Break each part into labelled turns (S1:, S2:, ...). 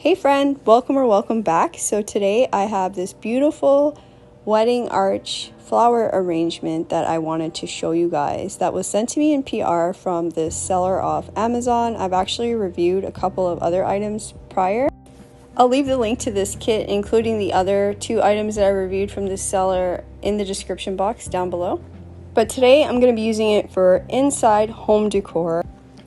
S1: Hey friend, welcome or welcome back. So today I have this beautiful wedding arch flower arrangement that I wanted to show you guys that was sent to me in PR from this seller off Amazon. I've actually reviewed a couple of other items prior. I'll leave the link to this kit, including the other two items that I reviewed from this seller, in the description box down below. But today I'm going to be using it for inside home decor.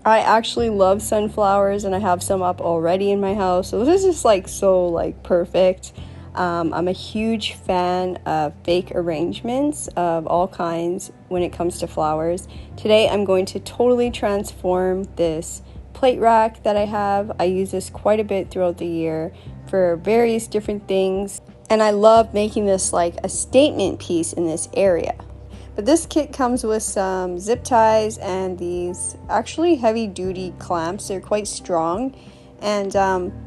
S1: I actually love sunflowers and I have some up already in my house, so this is just so perfect. I'm a huge fan of fake arrangements of all kinds when it comes to flowers. Today I'm going to totally transform this plate rack that I have. I use this quite a bit throughout the year for various different things, and I love making this like a statement piece in this area. But this kit comes with some zip ties and these actually heavy duty clamps. They're quite strong, and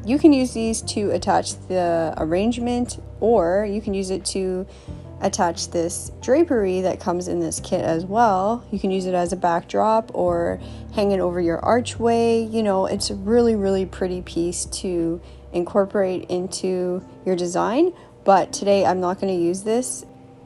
S1: you can use these to attach the arrangement, or you can use it to attach this drapery that comes in this kit as well. You can use it as a backdrop or hang it over your archway. You know, it's a really pretty piece to incorporate into your design. But today I'm not going to use this,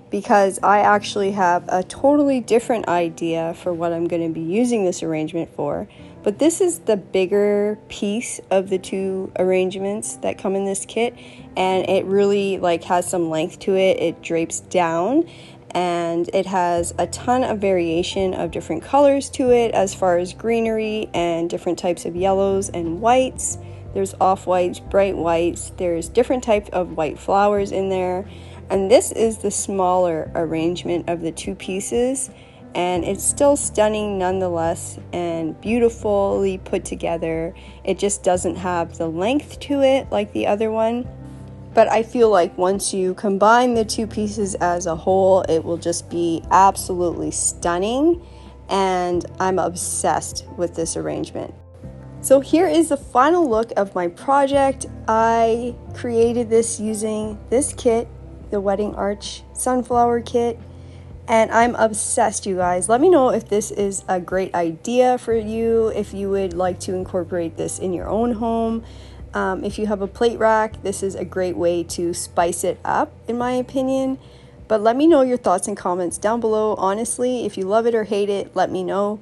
S1: because I actually have a totally different idea for what I'm going to be using this arrangement for. But this is the bigger piece of the two arrangements that come in this kit, and it really has some length to it. It drapes down, and it has a ton of variation of different colors to it as far as greenery and different types of yellows and whites. There's off-whites, bright whites, there's different types of white flowers in there. And this is the smaller arrangement of the two pieces, and it's still stunning nonetheless and beautifully put together. It just doesn't have the length to it like the other one. But I feel like once you combine the two pieces as a whole, it will just be absolutely stunning, and I'm obsessed with this arrangement. So here is the final look of my project. I created this using this kit, the Wedding Arch Sunflower Kit, and I'm obsessed, you guys. Let me know if this is a great idea for you, if you would like to incorporate this in your own home. If you have a plate rack, this is a great way to spice it up, in my opinion. But let me know your thoughts and comments down below. Honestly, if you love it or hate it, let me know.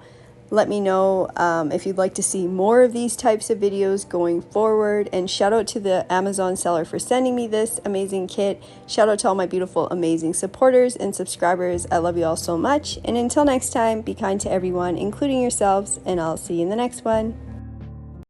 S1: Let me know if you'd like to see more of these types of videos going forward. And shout out to the Amazon seller for sending me this amazing kit. Shout out to all my beautiful, amazing supporters and subscribers. I love you all so much. And until next time, be kind to everyone, including yourselves, and I'll see you in the next one.